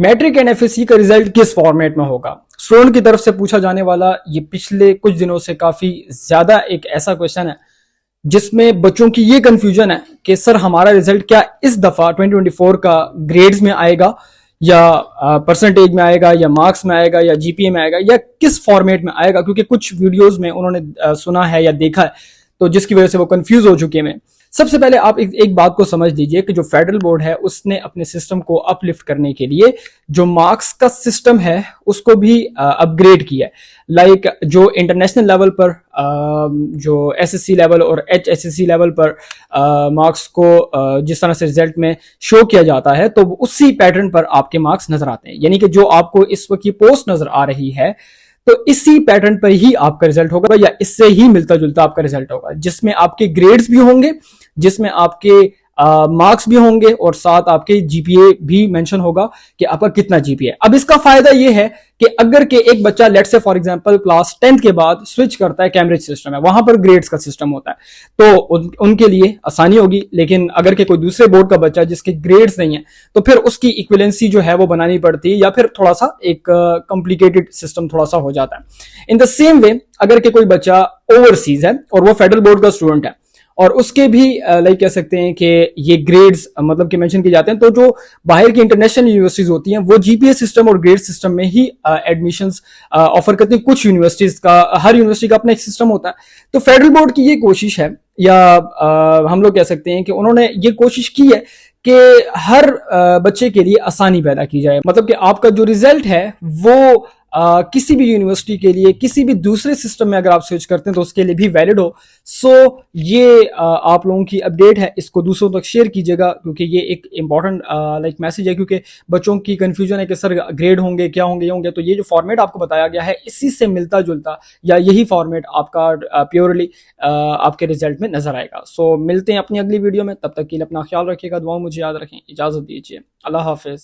Matric and FSc का result किस format में होगा? स्टूडेंट की तरफ से पूछा जाने वाला ये पिछले कुछ दिनों से काफी ज्यादा एक ऐसा क्वेश्चन है जिसमें बच्चों की ये कंफ्यूजन है कि सर हमारा रिजल्ट क्या इस दफा 2024 का ग्रेड्स में आएगा या परसेंटेज में आएगा या मार्क्स में आएगा या जीपीए में आएगा या किस फॉर्मेट में आएगा, क्योंकि कुछ वीडियोस में उन्होंने सुना है या देखा है तो जिसकी वजह से वो कंफ्यूज हो चुके हैं। सबसे पहले आप एक बात को समझ लीजिए कि जो फेडरल बोर्ड है उसने अपने सिस्टम को अपलिफ्ट करने के लिए जो मार्क्स का सिस्टम है उसको भी अपग्रेड किया है। लाइक जो इंटरनेशनल लेवल पर जो एसएससी लेवल और एचएसएससी लेवल पर मार्क्स को जिस तरह से रिजल्ट में शो किया जाता है तो उसी पैटर्न पर आपके मार्क्स नजर आते हैं। यानी कि जो आपको इस वक्त की पोस्ट नजर आ रही है तो इसी पैटर्न पर ही आपका रिजल्ट होगा या इससे ही मिलता जुलता आपका रिजल्ट होगा, जिसमें आपके ग्रेड्स भी होंगे, जिसमें आपके मार्क्स भी होंगे और साथ आपके जीपीए भी मेंशन होगा कि आपका कितना जीपीए। अब इसका फायदा यह है कि अगर के एक बच्चा लेट से फॉर एग्जांपल क्लास 10th के बाद स्विच करता है, कैम्ब्रिज सिस्टम है, वहां पर ग्रेड्स का सिस्टम होता है तो उनके लिए आसानी होगी। लेकिन अगर के कोई दूसरे बोर्ड का बच्चा जिसके ग्रेड्स नहीं है तो फिर उसकी इक्विवेलेंसी जो है वो बनानी पड़ती है या फिर थोड़ा सा एक कॉम्प्लिकेटेड सिस्टम थोड़ा सा हो जाता है। इन द सेम वे अगर के कोई बच्चा ओवरसीज है और वो फेडरल बोर्ड का स्टूडेंट है और उसके भी लाइक कह सकते हैं कि ये ग्रेड्स मतलब कि मेंशन किए जाते हैं, तो जो बाहर की इंटरनेशनल यूनिवर्सिटीज होती हैं वो जीपीए सिस्टम और ग्रेड सिस्टम में ही एडमिशंस ऑफर करती हैं। कुछ यूनिवर्सिटीज का, हर यूनिवर्सिटी का अपना एक सिस्टम होता है। तो फेडरल बोर्ड की ये कोशिश है या हम लोग कह सकते हैं कि उन्होंने ये कोशिश की है कि हर बच्चे के लिए आसानी पैदा की जाए। मतलब कि आपका जो रिजल्ट है वो किसी भी यूनिवर्सिटी के लिए किसी भी दूसरे सिस्टम में अगर आप स्विच करते हैं तो उसके लिए भी वैलिड हो। सो ये आप लोगों की अपडेट है, इसको दूसरों तक शेयर कीजिएगा क्योंकि ये एक इंपॉर्टेंट लाइक मैसेज है, क्योंकि बच्चों की कंफ्यूजन है कि सर ग्रेड होंगे क्या होंगे ये होंगे। तो ये जो फॉर्मेट आपको बताया गया है इसी से मिलता जुलता या यही फॉर्मेट आपका प्योरली आपके रिजल्ट में नजर आएगा। सो मिलते हैं अपनी अगली वीडियो में, तब तक के लिए अपना ख्याल रखिएगा, दुआ मुझे याद रखें, इजाजत दीजिए, अल्लाह हाफिज।